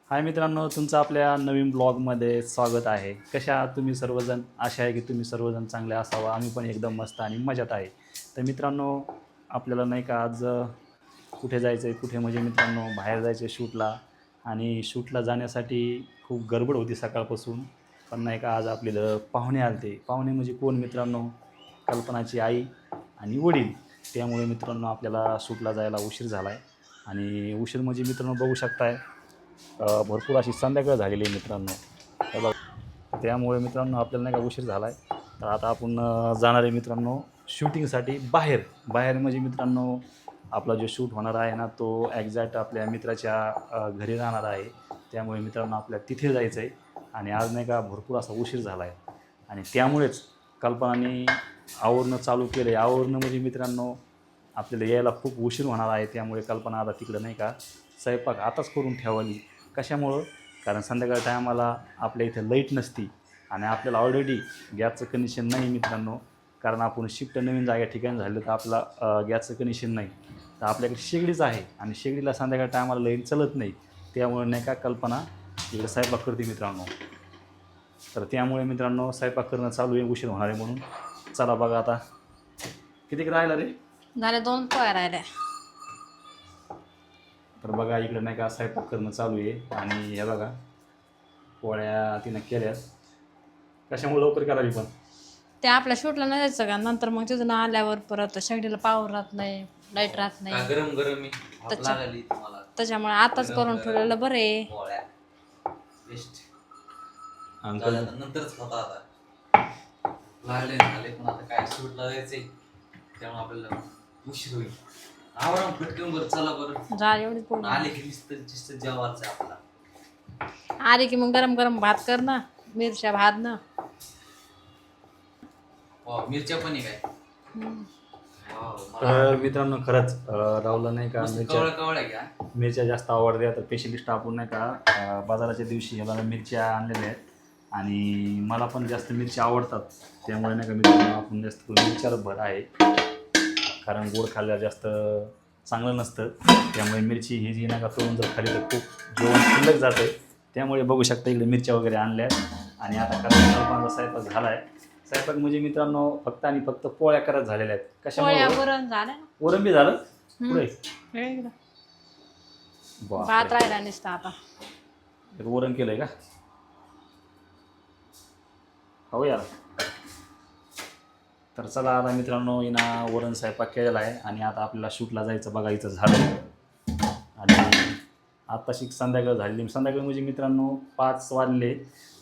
हाय मित्रांनो, तुमचं आपल्या नवीन ब्लॉगमध्ये स्वागत आहे. कशा आहात तुम्ही सर्वजण? आशा आहे की तुम्ही सर्वजण चांगले असावं. आम्ही पण एकदम मस्त आणि मजेत आहे. तर मित्रांनो, आपल्याला नाही का आज कुठे जायचं आहे, कुठे म्हणजे मित्रांनो बाहेर जायचं आहे शूटला. आणि शूटला जाण्यासाठी खूप गडबड होती सकाळपासून. पण नाही का आज आपल्याला पाहुणे आले. पाहुणे म्हणजे कोण मित्रांनो? कल्पनाची आई आणि वडील. त्यामुळे मित्रांनो आपल्याला शूटला जायला उशीर झाला आहे. आणि उशीर म्हणजे मित्रांनो बघू शकताय भरपूर अशी संध्याकाळ झालेली आहे मित्रांनो. हे बघा, त्यामुळे मित्रांनो आपल्याला नाही का उशीर झाला आहे. तर आता आपण जाणार आहे मित्रांनो शूटिंगसाठी बाहेर. बाहेर म्हणजे मित्रांनो आपला जो शूट होणार आहे ना, तो एक्झॅक्ट आपल्या मित्राच्या घरी राहणार आहे. त्यामुळे मित्रांनो आपल्याला तिथे जायचं आहे. आणि आज नाही का भरपूर असा उशीर झाला आहे. आणि त्यामुळेच कल्पनाने आवरणं चालू केलं आहे. आवरणं म्हणजे मित्रांनो आपल्याला यायला खूप उशीर होणार आहे. त्यामुळे कल्पना आता तिकडं नाही का स्वयंपाक आताच करून ठेवावी. कशामुळं? कारण संध्याकाळ टायमाला आपल्या इथं लाईट नसती आणि आपल्याला ऑलरेडी गॅसचं कनेक्शन नाही मित्रांनो. कारण आपण शिफ्ट नवीन जागा ठिकाणी झालं तर आपला गॅसचं कनेक्शन नाही. तर आपल्याकडे शेगडीच आहे आणि शेगडीला संध्याकाळ टायमाला लाईट चलत नाही. त्यामुळे नाही का कल्पना इकडे स्वयंपाक करते मित्रांनो. तर त्यामुळे मित्रांनो स्वयंपाक करणं चालू आहे, उशीर होणार आहे म्हणून. चला बघा आता किती राहिला रे. झाले 2 पोळ्या राहिल्या. तर बघा इकडे नाही का स्वयंपाक करणं चालू आहे. आणि हे बघा पोळ्या तिनं केल्यात. कशामुळे लवकर करावी पण? ते आपल्या शूटला नाही जायचं का, नंतर मग तिथून आल्यावर परत शेगडीला पावर राहत नाही, लाईट राहत नाही. गरम गरम मी लागली तुम्हाला त्याच्यामुळे आताच करून ठेवलेलं बरं आहे. पोळ्या बेस्ट अंकल नंतरच खाता आता लागले झाले पण आता काय शूटला जायचंय त्यामुळे आपल्याला उशीर होईल. आवरा पटकन बरं चला बरं जा एवढी पोळी आले की नुसतं जेवायचं आपला. आली की मग गरम गरम भात कर ना, मिरच्या भात ना. वाव मिरच्या पण आहे काय? वाव, मला तर मित्रांनो खरंच राहुलला नाही का मस्त मिरच्या कवळ्या घ्या. मिरच्या जास्त आवडत्या. तर स्पेशलिस्ट आपण नाही का बाजाराच्या दिवशी ह्याला मिरच्या आणलेल्या आहेत. आणि मला पण जास्त मिरच्या आवडतात. त्यामुळे नाही का मित्रांनो आपण जास्त करून मिरच्याला भर आहे. कारण गोड खाल्ल्यावर जास्त चांगलं नसतं. त्यामुळे मिरची ही जी नाही का तळून जर खाली तर खूप जेवण शिल्लक जातं. त्यामुळे बघू शकता इकडे मिरच्या वगैरे आणल्या आहेत. आणि आता कल्पनाचा स्वयंपाक झाला आहे. स्वयंपाक म्हणजे मित्रांनो फक्त आणि फक्त पोळ्या करत झालेल्या आहेत. पोळ्या कशामुळे? वरण झालं ना. वरण बी झालं पुढे. हे इकडं. बापरे. भात राहिला नुसता आता. वरण केलंय का? हो यार. तर चला आता मित्रांनो हिना वरण स्वयंपाक केलेला आहे. आणि आता आपल्याला शूटला जायचं बघायचं झालं. आणि आत्ताशी संध्याकाळ झालेली. संध्याकाळ म्हणजे मित्रांनो 5 वाजले.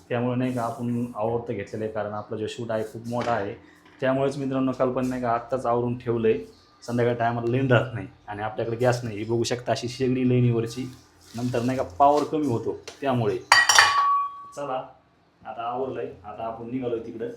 त्यामुळे नाही का आपण आवडतं घेतलेलं आहे. कारण आपला जो शूट आहे खूप मोठा आहे. त्यामुळेच मित्रांनो कल्पना नाही का आत्ताच आवरून ठेवलं आहे. संध्याकाळ टायमाला लेन राहत नाही आणि आपल्याकडे गॅस नाही. ही बघू शकता अशी शेगडी लेणीवरची. नंतर नाही का पॉवर कमी होतो त्यामुळे. चला आता आवरलं आहे. आता आपण निघालो तिकडं.